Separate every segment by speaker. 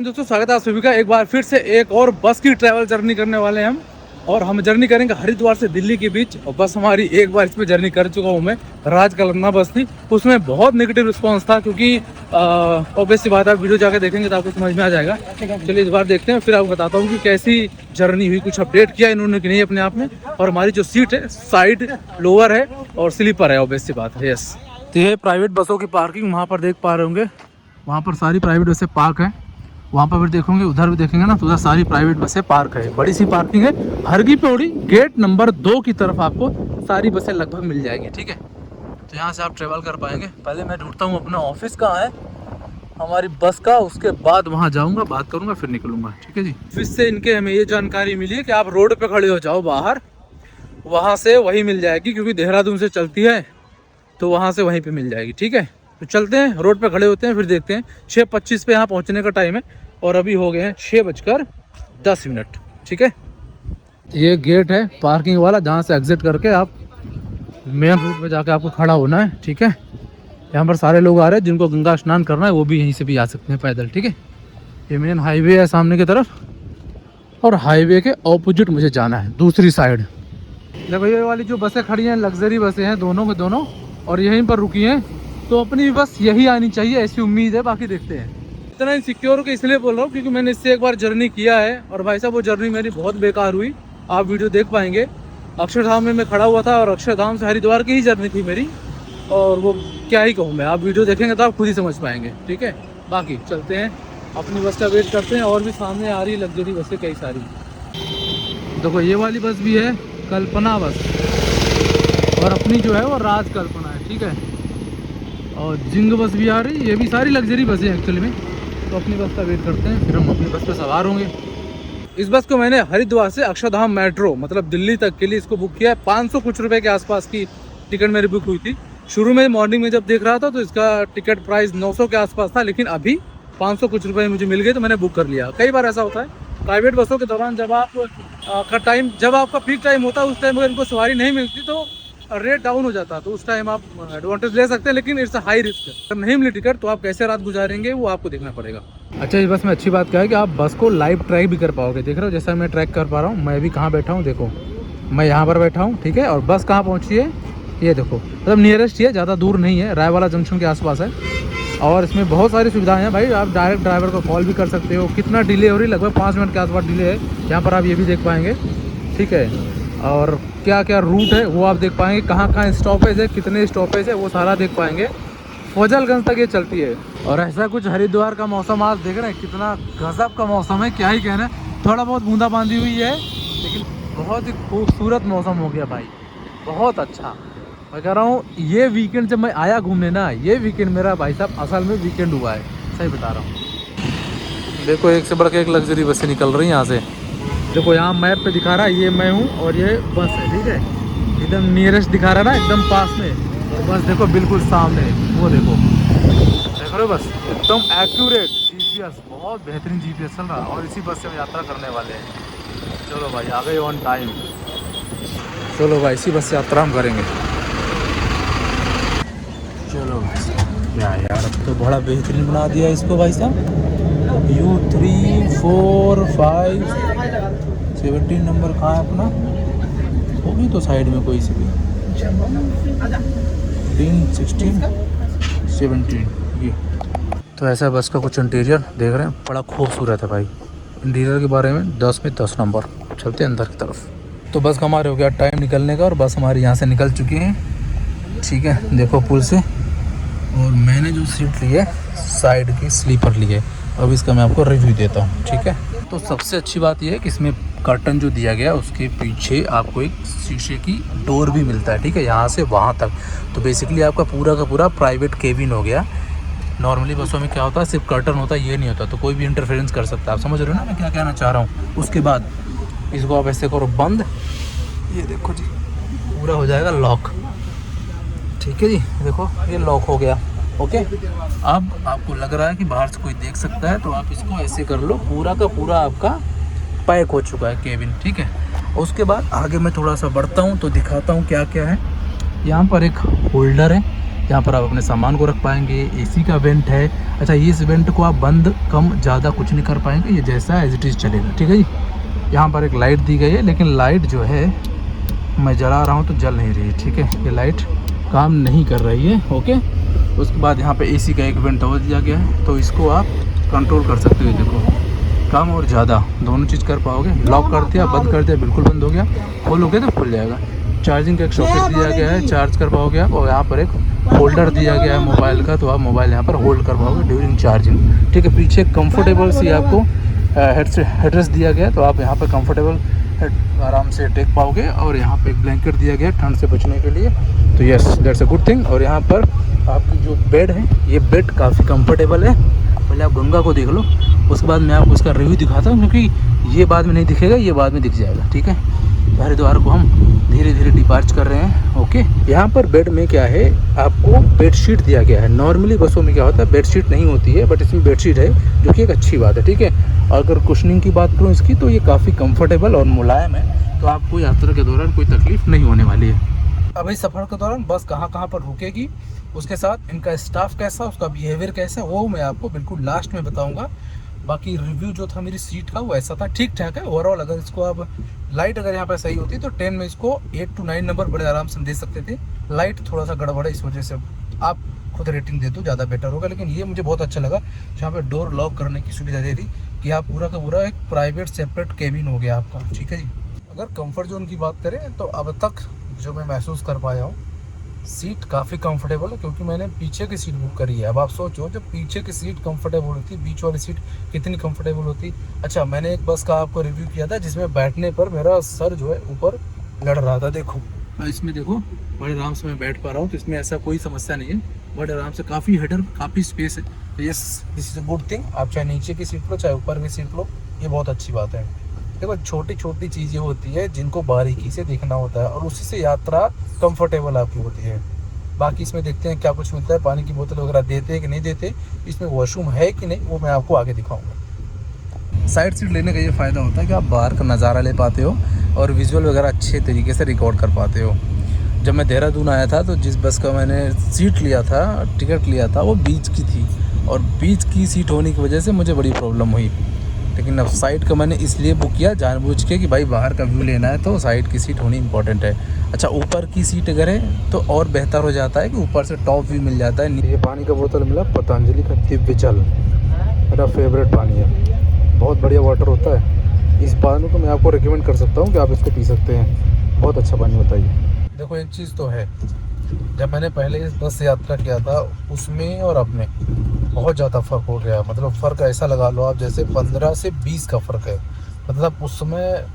Speaker 1: दोस्तों स्वागत है आप सभी का एक बार फिर से एक और बस की ट्रैवल जर्नी करने वाले हैं हम। और हम जर्नी करेंगे हरिद्वार से दिल्ली के बीच। और बस हमारी एक बार इस पे जर्नी कर चुका हूँ मैं। राजकलन्ना बस थी, उसमें बहुत नेगेटिव रिस्पांस था क्योंकि ऑब्वियस सी बात है, वीडियो जाकर देखेंगे तो आपको समझ में आ जाएगा। चलिए इस बार देखते हैं, फिर आपको बताता हूँ कि कैसी जर्नी हुई, कुछ अपडेट किया इन्होंने कि नहीं अपने आप में। और हमारी जो सीट है साइड लोअर है और स्लीपर है, ऑब्वियस सी बात है। यस, तो ये प्राइवेट बसों की पार्किंग वहाँ पर देख पा रहे होंगे, वहाँ पर सारी प्राइवेट बसें पार्क है। वहाँ पर भी देखोगे, उधर भी देखेंगे ना, तो उधर सारी प्राइवेट बसें पार्क है। बड़ी सी पार्किंग है। हर की पौड़ी गेट नंबर 2 की तरफ आपको सारी बसें लगभग मिल जाएंगी। ठीक है, तो यहाँ से आप ट्रेवल कर पाएंगे। पहले मैं ढूंढता हूँ अपना ऑफिस कहाँ है हमारी बस का, उसके बाद वहाँ जाऊँगा, बात करूँगा, फिर निकलूँगा। ठीक है जी। ऑफिस से इनके हमें ये जानकारी मिली है कि आप रोड पर खड़े हो जाओ बाहर, वहाँ से वही मिल जाएगी, क्योंकि देहरादून से चलती है तो वहाँ से वहीं पर मिल जाएगी। ठीक है, तो चलते हैं, रोड पे खड़े होते हैं, फिर देखते हैं। 6:25 पे यहाँ पहुँचने का टाइम है और अभी हो गए हैं 6:10। ठीक है, ये गेट है पार्किंग वाला, जहाँ से एग्जिट करके आप मेन रोड पे जाके आपको खड़ा होना है। ठीक है, यहाँ पर सारे लोग आ रहे हैं, जिनको गंगा स्नान करना है वो भी यहीं से भी आ सकते हैं पैदल। ठीक है, ये मेन हाईवे है सामने की तरफ, और हाईवे के ऑपोजिट मुझे जाना है दूसरी साइड। देखो ये वाली जो बसें खड़ी हैं लग्जरी बसें हैं, दोनों के दोनों, और यहीं पर रुकी हैं, तो अपनी भी बस यही आनी चाहिए, ऐसी उम्मीद है। बाकी देखते हैं। इतना इनसिक्योर को इसलिए बोल रहा हूँ क्योंकि मैंने इससे एक बार जर्नी किया है, और भाई साहब वो जर्नी मेरी बहुत बेकार हुई। आप वीडियो देख पाएंगे। अक्षरधाम में मैं खड़ा हुआ था, और अक्षरधाम से हरिद्वार की ही जर्नी थी मेरी, और वो क्या ही कहूँ मैं, आप वीडियो देखेंगे तो आप खुद ही समझ पाएंगे। ठीक है, बाकी चलते हैं, अपनी बस का वेट करते हैं। और भी सामने आ रही लग्जरी बसें कई सारी। देखो ये वाली बस भी है कल्पना बस, और अपनी जो है वो राजकल्पना है। ठीक है, और जिंग बस भी आ रही, ये भी सारी लग्जरी बसें हैं एक्चुअली में। तो अपनी बस का वेट करते हैं, फिर हम अपनी बस पे सवार होंगे। इस बस को मैंने हरिद्वार से अक्षरधाम मेट्रो मतलब दिल्ली तक के लिए इसको बुक किया है। 500 कुछ रुपए के आसपास की टिकट मेरी बुक हुई थी। शुरू में मॉर्निंग में जब देख रहा था तो इसका टिकट प्राइस 900 के आसपास था, लेकिन अभी 500 कुछ रुपये मुझे मिल गए, तो मैंने बुक कर लिया। कई बार ऐसा होता है प्राइवेट बसों के दौरान, जब आपका पीक टाइम होता है, उस टाइम अगर इनको सवारी नहीं मिलती तो रेट डाउन हो जाता है, तो उस टाइम आप एडवांटेज ले सकते हैं, लेकिन इट्स अ हाई रिस्क। अगर नहीं मिली टिकट तो आप कैसे रात गुजारेंगे वो आपको देखना पड़ेगा। अच्छा, इस बस में अच्छी बात क्या है कि आप बस को लाइव ट्रैक भी कर पाओगे। देख रहे हो जैसा मैं ट्रैक कर पा रहा हूँ, मैं अभी कहाँ बैठा हूँ, देखो मैं यहाँ पर बैठा हूँ। ठीक है, और बस कहाँ पहुँची है ये देखो, मतलब नियरेस्ट ही है, ज़्यादा दूर नहीं है, रायवाला जंक्शन के आसपास है। और इसमें बहुत सारी सुविधाएं हैं भाई, आप डायरेक्ट ड्राइवर को कॉल भी कर सकते हो। कितना डिले हो रही, लगभग 5 मिनट के आसपास डिले है, यहाँ पर आप ये भी देख पाएंगे। ठीक है, और क्या क्या रूट है वो आप देख पाएंगे, कहाँ कहाँ स्टॉपेज है, कितने स्टॉपेज है, वो सारा देख पाएंगे। फजलगंज तक ये चलती है। और ऐसा कुछ हरिद्वार का मौसम आज देख रहे हैं, कितना गजब का मौसम है, क्या ही कहना है। थोड़ा बहुत बूंदाबांदी हुई है, लेकिन बहुत ही खूबसूरत मौसम हो गया भाई, बहुत अच्छा। मैं कह रहा हूँ ये वीकेंड जब मैं आया घूमने ना, ये वीकेंड मेरा भाई साहब असल में वीकेंड हुआ है, सही बता रहा हूँ। देखो एक से बढ़ के एक लग्जरी बसें निकल रही हैं यहाँ से। देखो यहाँ मैप पे दिखा रहा है, ये मैं हूँ और ये बस है। ठीक है, एकदम नियरेस्ट दिखा रहा है ना, एकदम पास में, और बस देखो बिल्कुल सामने, वो देखो, देख रहे हो बस एकदम एक्यूरेट जीपीएस, बहुत बेहतरीन जीपीएस चल रहा है। और इसी बस से हम यात्रा करने वाले हैं। चलो भाई आ गए ऑन टाइम, चलो भाई इसी बस से यात्रा हम करेंगे। चलो क्या यार, अब तो बड़ा बेहतरीन बना दिया इसको भाई साहब। U3 4 5 17 नंबर कहाँ है अपना, होगी तो साइड में कोई सी भी, 15 16 17 ये। तो ऐसा बस का कुछ इंटीरियर देख रहे हैं, बड़ा खूबसूरत है भाई। इंटीरियर के बारे में 10 में 10 नंबर। चलते हैं अंदर की तरफ। तो बस हमारे हो गया टाइम निकलने का, और बस हमारी यहाँ से निकल चुकी है। ठीक है, देखो पुल से, और मैंने जो सीट ली है साइड की स्लीपर ली है। अब इसका मैं आपको रिव्यू देता हूँ। ठीक है, तो सबसे अच्छी बात यह है कि इसमें कर्टन जो दिया गया उसके पीछे आपको एक शीशे की डोर भी मिलता है। ठीक है, यहाँ से वहाँ तक, तो बेसिकली आपका पूरा का पूरा प्राइवेट केबिन हो गया। नॉर्मली बसों में क्या होता है, सिर्फ कर्टन होता है, ये नहीं होता, तो कोई भी इंटरफेरेंस कर सकता है। आप समझ रहे हो ना मैं क्या कहना चाह रहा हूँ। उसके बाद इसको आप ऐसे करो बंद, ये देखो जी पूरा हो जाएगा लॉक। ठीक है जी, देखो ये लॉक हो गया। ओके, अब आपको लग रहा है कि बाहर से कोई देख सकता है, तो आप इसको ऐसे कर लो, पूरा का पूरा आपका पैक हो चुका है केबिन। ठीक है, उसके बाद आगे मैं थोड़ा सा बढ़ता हूँ तो दिखाता हूँ क्या क्या है। यहाँ पर एक होल्डर है, यहाँ पर आप अपने सामान को रख पाएंगे। एसी का वेंट है। अच्छा, ये इस वेंट को आप बंद कम ज़्यादा कुछ नहीं कर पाएंगे, ये जैसा एज इट इज़ चलेगा, ठीक है जी। यहाँ पर एक लाइट दी गई है, लेकिन लाइट जो है मैं जला रहा हूँ तो जल नहीं रही है, ठीक है। ये लाइट काम नहीं कर रही है, ओके। उसके बाद यहाँ पे एसी का एक वेंट और दिया गया है, तो इसको आप कंट्रोल कर सकते हो। देखो, कम और ज़्यादा दोनों चीज़ कर पाओगे। लॉक कर दिया, बंद कर दिया, बिल्कुल बंद हो गया। खोलोगे तो खुल जाएगा। चार्जिंग का एक सॉकेट दिया गया है, चार्ज कर पाओगे आप। और यहाँ पर एक होल्डर दिया गया है मोबाइल का, तो आप मोबाइल यहाँ पर होल्ड कर पाओगे ड्यूरिंग चार्जिंग, ठीक है। पीछे कंफर्टेबल सी आपको हेडरेस्ट दिया गया है, तो आप यहाँ पर कंफर्टेबल आराम से टेक पाओगे। और यहाँ पे एक ब्लैंकेट दिया गया है ठंड से बचने के लिए, तो yes, that's a good thing. और यहाँ पर आपकी जो बेड है, ये बेड काफ़ी कंफर्टेबल है। पहले आप गंगा को देख लो, उसके बाद मैं आपको उसका रिव्यू दिखाता हूँ, क्योंकि ये बाद में नहीं दिखेगा, ये बाद में दिख जाएगा, ठीक है। हरिद्वार को हम धीरे धीरे डिपार्च कर रहे हैं, ओके। यहाँ पर बेड में क्या है, आपको बेडशीट दिया गया है। नॉर्मली बसों में क्या होता है, बेडशीट नहीं होती है, बट इसमें बेडशीट है, जो कि एक अच्छी बात है, ठीक है। अगर कुशनिंग की बात करूँ इसकी, तो ये काफ़ी कंफर्टेबल और मुलायम है, तो आपको यात्रा के दौरान कोई तकलीफ नहीं होने वाली है। अभी सफ़र के दौरान बस कहाँ कहाँ पर रुकेगी, उसके साथ इनका स्टाफ कैसा, उसका बिहेवियर कैसा, वो मैं आपको बिल्कुल लास्ट में बताऊँगा। बाकी रिव्यू जो था मेरी सीट का वो ऐसा था, ठीक ठाक है ओवरऑल। अगर इसको आप लाइट अगर यहाँ पर सही होती तो 10 में इसको 8 to 9 नंबर बड़े आराम से दे सकते थे। लाइट थोड़ा सा गड़बड़ है, इस वजह से आप खुद रेटिंग दे दो, ज़्यादा बेटर होगा। लेकिन ये मुझे बहुत अच्छा लगा, जहाँ पे डोर लॉक करने की सुविधा दे दी कि आप पूरा का पूरा एक प्राइवेट सेपरेट केबिन हो गया आपका, ठीक है जी। अगर कंफर्ट जोन की बात करें तो अब तक जो मैं महसूस कर पाया हूँ, सीट काफ़ी कंफर्टेबल है, क्योंकि मैंने पीछे की सीट बुक करी है। अब आप सोचो, जब पीछे की सीट कंफर्टेबल होती, बीच वाली सीट कितनी कंफर्टेबल होती। अच्छा, मैंने एक बस का आपको रिव्यू किया था जिसमें बैठने पर मेरा सर जो है ऊपर लड़ रहा था। देखो इसमें, देखो बड़े आराम से मैं बैठ पा रहा हूँ, तो इसमें ऐसा कोई समस्या नहीं है। बड़े आराम से, काफ़ी हेडर, काफ़ी स्पेस है, तो yes, this is a good thing. आप चाहे नीचे की सीट लो, चाहे ऊपर की सीट लो, ये बहुत अच्छी बात है। देखो, छोटी छोटी चीज़ें होती है जिनको बारीकी से देखना होता है, और उसी से यात्रा कंफर्टेबल आपकी होती है। बाकी इसमें देखते हैं क्या कुछ मिलता है, पानी की बोतल वगैरह देते हैं कि नहीं देते, इसमें वॉशरूम है कि नहीं, वो मैं आपको आगे दिखाऊंगा। साइड सीट लेने का ये फ़ायदा होता है कि आप बाहर का नज़ारा ले पाते हो और विजुअल वगैरह अच्छे तरीके से रिकॉर्ड कर पाते हो। जब मैं देहरादून आया था, तो जिस बस का मैंने सीट लिया था, टिकट लिया था, वो बीच की थी, और बीच की सीट होने की वजह से मुझे बड़ी प्रॉब्लम हुई। लेकिन अब साइड का मैंने इसलिए बुक किया जानबूझ के कि भाई बाहर का व्यू लेना है, तो साइड की सीट होनी इंपॉर्टेंट है। अच्छा, ऊपर की सीट अगर है तो और बेहतर हो जाता है कि ऊपर से टॉप व्यू मिल जाता है। ये पानी का बोतल मिला, पतंजलि का दिव्य जल, मेरा फेवरेट पानी है, बहुत बढ़िया वाटर होता है। इस पानी को मैं आपको रिकमेंड कर सकता हूँ कि आप इसको पी सकते हैं, बहुत अच्छा पानी होता है। देखो, एक चीज़ तो है, जब मैंने पहले इस बस से यात्रा किया था, उसमें और अब में बहुत ज़्यादा फ़र्क हो गया। मतलब फ़र्क ऐसा लगा लो आप, जैसे 15 से 20 का फ़र्क है। मतलब उस समय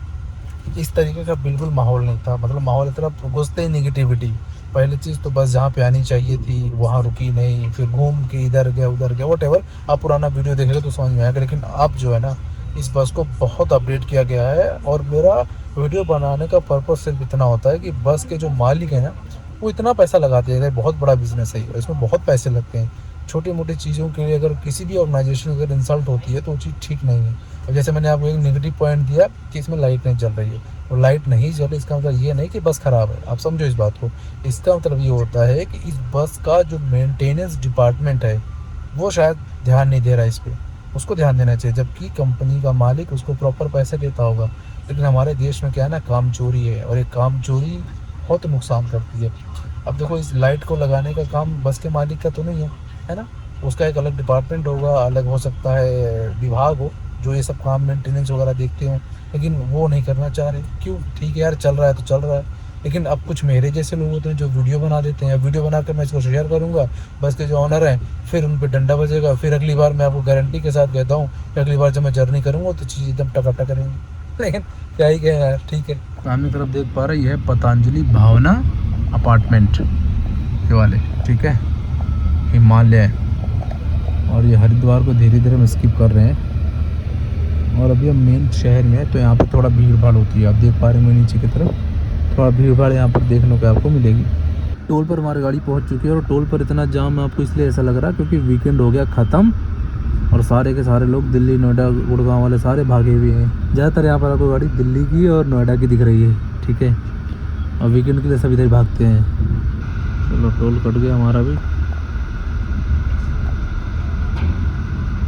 Speaker 1: इस तरीके का बिल्कुल माहौल नहीं था। मतलब माहौल इतना घुसते ही निगेटिविटी। पहली चीज़ तो बस जहाँ पे आनी चाहिए थी वहाँ रुकी नहीं, फिर घूम के इधर गया उधर गया, व्हाटएवर। आप पुराना वीडियो देखेंगे तो समझ में आएगा। लेकिन अब जो है ना, इस बस को बहुत अपडेट किया गया है, और मेरा वीडियो बनाने का पर्पज़ सिर्फ इतना होता है कि बस के जो मालिक हैं ना, वो इतना पैसा लगाते हैं। बहुत बड़ा बिजनेस है, इसमें बहुत पैसे लगते हैं। छोटी मोटी चीज़ों के लिए अगर किसी भी ऑर्गेनाइजेशन अगर इंसल्ट होती है तो वो चीज़ ठीक नहीं है। और जैसे मैंने आपको एक नेगेटिव पॉइंट दिया कि इसमें लाइट नहीं चल रही है, और लाइट नहीं चल रही, इसका मतलब ये नहीं कि बस ख़राब है। आप समझो इस बात को। इसका मतलब ये होता है कि इस बस का जो मेंटेनेंस डिपार्टमेंट है, वो शायद ध्यान नहीं दे रहा है इस पर। उसको ध्यान देना चाहिए, जबकि कंपनी का मालिक उसको प्रॉपर पैसे देता होगा। लेकिन हमारे देश में क्या है ना, काम चोरी है, और एक काम चोरी बहुत नुकसान करती है। अब देखो, इस लाइट को लगाने का काम बस के मालिक का तो नहीं है ना। उसका एक अलग डिपार्टमेंट होगा, अलग हो सकता है विभाग हो जो ये सब काम मेंटेनेंस वगैरह देखते हो, लेकिन वो नहीं करना चाह रहे। क्यों? ठीक है यार, चल रहा है तो चल रहा है। लेकिन अब कुछ मेरे जैसे लोग होते हैं जो वीडियो बना देते हैं, वीडियो बना कर मैं इसको शेयर करूँगा, बस के जो ऑनर हैं फिर उन पर डंडा बजेगा। फिर अगली बार मैं आपको गारंटी के साथ कहता हूँ कि अगली बार जब मैं जर्नी करूँगा तो चीज़ एकदम टकाटक करेंगे। लेकिन क्या ही कहें यार, ठीक है। सामने तरफ देख पा रहे, ये है पतंजलि भावना अपार्टमेंट, ये वाले, ठीक है, हिमालय। और ये हरिद्वार को धीरे धीरे हम स्किप कर रहे हैं, और अभी हम मेन शहर में है, तो यहाँ पर थोड़ा भीड़ भाड़ होती है। आप देख पा रहे हैं नीचे की तरफ थोड़ा भीड़ भाड़ यहाँ पर देखने को आपको मिलेगी। टोल पर हमारी गाड़ी पहुँच चुकी है, और टोल पर इतना जाम आपको इसलिए ऐसा लग रहा है क्योंकि वीकेंड हो गया ख़त्म, और सारे के सारे लोग दिल्ली, नोएडा, गुड़गांव वाले सारे भागे हुए हैं। ज़्यादातर यहाँ पर आपको गाड़ी दिल्ली की और नोएडा की दिख रही है, ठीक है, और वीकेंड के लिए सब इधर भागते हैं। चलो टोल कट गया हमारा भी।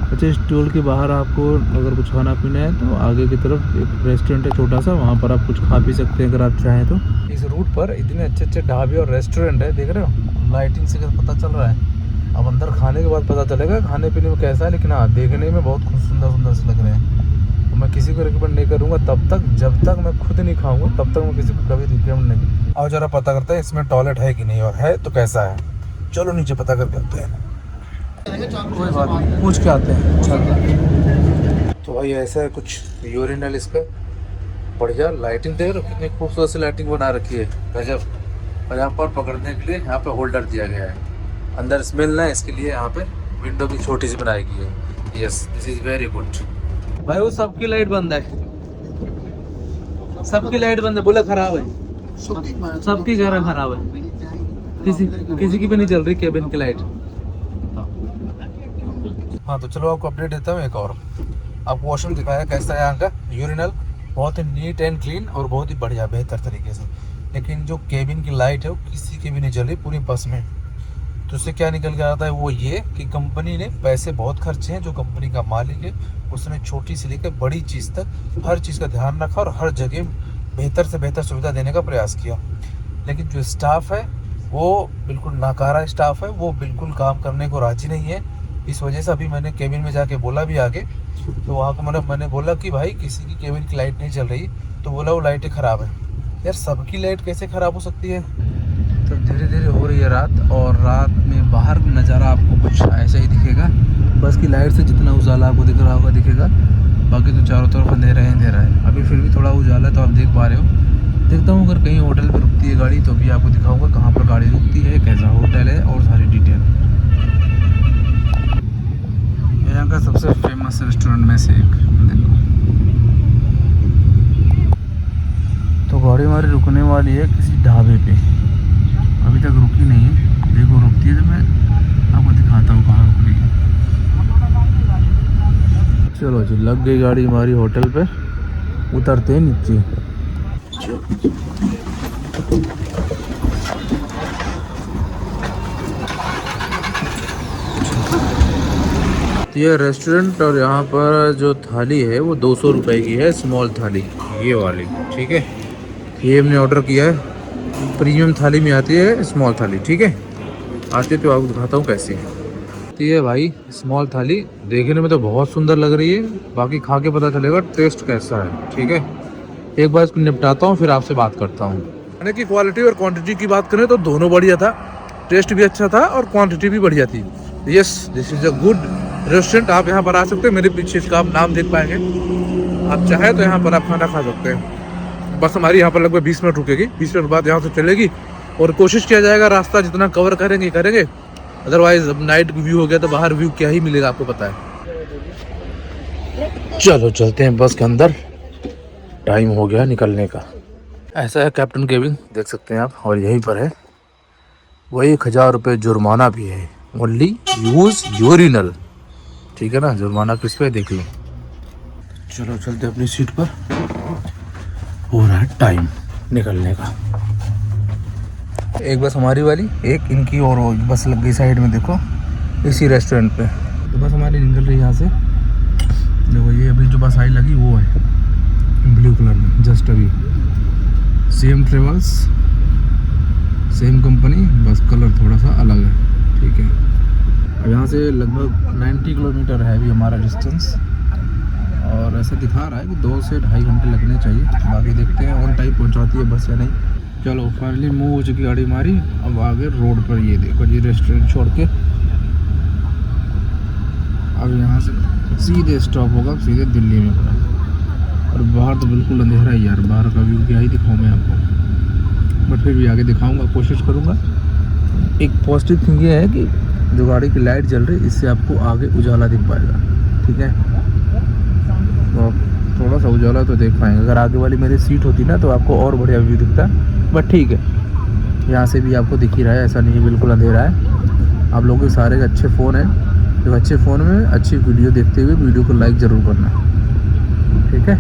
Speaker 1: अच्छा, इस टोल के बाहर आपको अगर कुछ खाना पीना है तो आगे की तरफ एक रेस्टोरेंट है छोटा सा, वहाँ पर आप कुछ खा पी सकते हैं अगर आप चाहें तो। इस रूट पर इतने अच्छे अच्छे ढाबे और रेस्टोरेंट है, देख रहे हो, लाइटिंग से पता चल रहा है। अब अंदर खाने के बाद पता चलेगा खाने पीने में कैसा है, लेकिन हाँ देखने में बहुत सुंदर सुंदर से लग रहे हैं। तो मैं किसी को रिकमेंड नहीं करूँगा तब तक जब तक मैं खुद नहीं खाऊंगा, तब तक मैं किसी को कभी रिकमेंड नहीं। और ज़रा पता करते हैं इसमें टॉयलेट है कि नहीं, और है तो कैसा है। चलो नीचे पता करके आते हैं। कोई बात नहीं, पूछ के आते हैं। चलो तो भाई ऐसा है कुछ यूरिनल इसका, बढ़िया लाइटिंग देख रहे हो, कितनी खूबसूरत सी लाइटिंग बना रखी है, गजब। और यहाँ पर पकड़ने के लिए यहाँ पे होल्डर दिया गया है, अंदर स्मेल ना है इसके लिए यहाँ पे विंडो भी छोटी सी बनाई गई है। Yes, this is very good. भाई वो सबकी लाइट बंद है, सबकी लाइट बंद है, बोले खराब है, सबकी घर खराब है, किसी की भी नहीं चल रही केबिन की लाइट। हाँ तो चलो आपको अपडेट देता हूँ एक और। आपको वॉशरूम दिखाया कैसा है यहाँ का यूरिनल, बहुत ही नीट एंड क्लीन और बहुत ही बढ़िया बेहतर तरीके से। लेकिन जो केबिन की लाइट है वो किसी की भी नहीं चल रही पूरी बस में। तो उससे क्या निकल के आता है वो ये कि कंपनी ने पैसे बहुत खर्चे हैं, जो कंपनी का मालिक है उसने छोटी से लेकर बड़ी चीज़ तक हर चीज़ का ध्यान रखा और हर जगह बेहतर से बेहतर सुविधा देने का प्रयास किया। लेकिन जो स्टाफ है वो बिल्कुल नाकारा स्टाफ है, वो बिल्कुल काम करने को राजी नहीं है। इस वजह से अभी मैंने केबिन में जाके बोला भी आगे, तो वहाँ को मैंने बोला कि भाई किसी की केबिन की लाइट नहीं चल रही, तो बोला वो लाइटें ख़राब है। यार सबकी लाइट कैसे ख़राब हो सकती है। तो धीरे धीरे हो रही है रात, और रात में बाहर का नज़ारा आपको कुछ ऐसा ही दिखेगा। बस की लाइट से जितना उजाला आपको दिख रहा होगा दिखेगा, बाकी तो चारों तरफ अंधेरा ही अंधेरा है। अभी फिर भी थोड़ा उजाला है तो आप देख पा रहे हो। देखता हूँ अगर कहीं होटल पर रुकती है गाड़ी तो भी आपको दिखाऊंगा कहाँ पर गाड़ी रुकती है, कैसा होटल है और सारी डिटेल। यहाँ का सबसे फेमस रेस्टोरेंट में से एक देखो। तो गाड़ी हमारी रुकने वाली है किसी ढाबे पे, अभी तक रुकी नहीं है, देखो रुकती है तो मैं आपको दिखाता हूँ कहाँ रुक रही है। चलो जी, लग गई गाड़ी हमारी होटल पे, उतरते हैं नीचे। तो ये रेस्टोरेंट, और यहाँ पर जो थाली है वो 200 रुपये की है, स्मॉल थाली ये वाली, ठीक है। ये हमने ऑर्डर किया है, प्रीमियम थाली में आती है स्मॉल थाली, ठीक है। आती है तो आपको दिखाता हूँ कैसी है। तो ये भाई स्मॉल थाली देखने में तो बहुत सुंदर लग रही है, बाकी खा के पता चलेगा टेस्ट कैसा है, ठीक है। एक बार इसको निपटाता हूँ फिर आपसे बात करता हूँ। खाने की क्वालिटी और क्वांटिटी की बात करें तो दोनों बढ़िया था, टेस्ट भी अच्छा था और क्वांटिटी भी बढ़िया थी। Yes, this is a good restaurant. आप यहाँ पर आ सकते हैं, मेरे पीछे इसका आप नाम देख पाएंगे। आप चाहे तो यहाँ पर आप खाना खा सकते हैं। बस हमारी यहाँ पर लगभग 20 मिनट रुकेगी, 20 मिनट बाद यहाँ से चलेगी, और कोशिश किया जाएगा रास्ता जितना कवर करेंगे। अदरवाइज अब नाइट व्यू हो गया तो बाहर व्यू क्या ही मिलेगा आपको पता है। चलो चलते हैं बस के अंदर, टाइम हो गया निकलने का। ऐसा है कैप्टन केबिन, देख सकते हैं आप, और यहीं पर है वो 1000 रुपये जुर्माना भी है। ओनली यूज यूरिनल, ठीक है ना। जुर्माना किस पे देख लो। चलो चलते अपनी सीट पर, हो रहा है टाइम निकलने का। एक बस हमारी वाली, एक इनकी और बस लग गई साइड में, देखो इसी रेस्टोरेंट पे। तो बस हमारी निकल रही है यहाँ से, देखो ये अभी जो बस आई लगी वो है ब्लू कलर में, जस्ट अभी। सेम ट्रेवल्स, सेम कंपनी, बस कलर थोड़ा सा अलग है, ठीक है। अब यहाँ से लगभग 90 किलोमीटर है अभी हमारा डिस्टेंस, और ऐसा दिखा रहा है कि 2 से 2.5 घंटे लगने चाहिए। बाकी देखते हैं ऑन टाइम पहुँचाती है बस या नहीं। चलो फाइनली मूव हो चुकी गाड़ी हमारी, अब आगे रोड पर ये देखो जी रेस्टोरेंट छोड़ के। अब यहाँ से सीधे स्टॉप होगा, सीधे दिल्ली में पड़ा। और बाहर तो बिल्कुल अंधेरा ही यार, बाहर का व्यू क्या ही दिखाऊँ मैं आपको, बट फिर भी आगे दिखाऊंगा, कोशिश करूंगा। एक पॉजिटिव थिंग ये है कि जो गाड़ी की लाइट जल रही है इससे आपको आगे उजाला दिख पाएगा, ठीक है। तो थोड़ा सा उजाला तो देख पाएंगे। अगर आगे वाली मेरी सीट होती ना तो आपको और बढ़िया व्यू दिखता, बट ठीक है, यहाँ से भी आपको दिख ही रहा है, ऐसा नहीं है बिल्कुल अंधेरा है। आप लोगों के सारे अच्छे फ़ोन हैं, तो अच्छे फ़ोन में अच्छी वीडियो देखते हुए वीडियो को लाइक ज़रूर करना, ठीक है।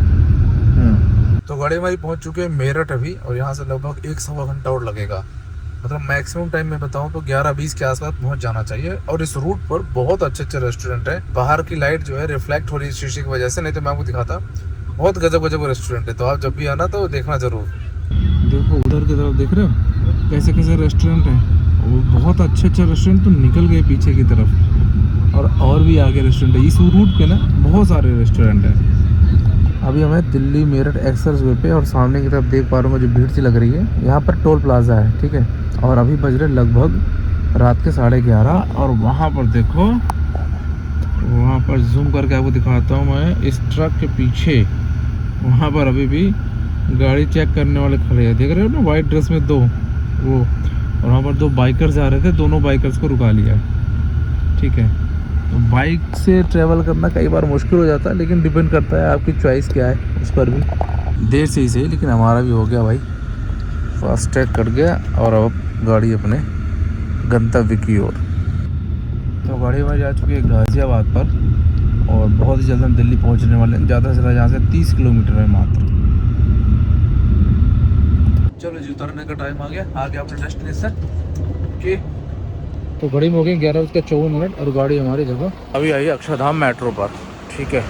Speaker 1: तो गाड़ी हमारी पहुंच चुके हैं मेरठ अभी, और यहाँ से लगभग 1 सवा घंटा और लगेगा। मतलब मैक्सिमम टाइम मैं बताऊं तो 11-20 के आसपास पहुंच जाना चाहिए। और इस रूट पर बहुत अच्छे अच्छे रेस्टोरेंट है। बाहर की लाइट जो है रिफ्लेक्ट हो रही है शीशे की वजह से, नहीं तो मैं आपको दिखाता। बहुत गजब गजब रेस्टोरेंट है, तो आप जब भी आना तो देखना जरूर। देखो उधर की तरफ देख रहे हो कैसे कैसे रेस्टोरेंट है। वो बहुत अच्छे अच्छे रेस्टोरेंट तो निकल गए पीछे की तरफ, और भी आगे रेस्टोरेंट है। इस रूट पे ना बहुत सारे रेस्टोरेंट है। अभी हमें दिल्ली मेरठ एक्सप्रेस वे पे, और सामने की तरफ देख पा रहा हूँ जो भीड़ सी लग रही है, यहाँ पर टोल प्लाजा है, ठीक है। और अभी बज रहे लगभग रात के 11:30। और वहाँ पर देखो, वहाँ पर जूम करके आपको दिखाता हूँ मैं, इस ट्रक के पीछे वहाँ पर अभी भी गाड़ी चेक करने वाले खड़े हैं। देख रहे हो ना, वाइट ड्रेस में दो वो, और वहाँ पर 2 बाइकर्स जा रहे थे, दोनों बाइकर्स को रुका लिया है, ठीक है। तो बाइक से ट्रैवल करना कई बार मुश्किल हो जाता है, लेकिन डिपेंड करता है आपकी चॉइस क्या है उस पर भी। देर से ही सही, लेकिन हमारा भी हो गया भाई, फास्ट टैग कट गया और अब गाड़ी अपने गंतव्य की ओर। तो गाड़ी हमारी जा चुकी है गाज़ियाबाद पर, और बहुत ही जल्द हम दिल्ली पहुंचने वाले हैं। ज़्यादा से ज़्यादा यहाँ से 30 किलोमीटर है मात्र। चलो जी, उतरने का टाइम आ गया अपने डेस्टिनेशन के। तो घड़ी में हो गई 11:54 और गाड़ी हमारी जगह अभी आई है अक्षरधाम मेट्रो पर, ठीक है।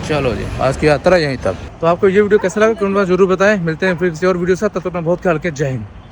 Speaker 1: चलो जी, आज की यात्रा यहीं तक। तो आपको ये वीडियो कैसा लगा कमेंट में जरूर बताएं। मिलते हैं फिर किसी और वीडियो के साथ, तब तक अपना बहुत ख्याल रखें। जय हिंद।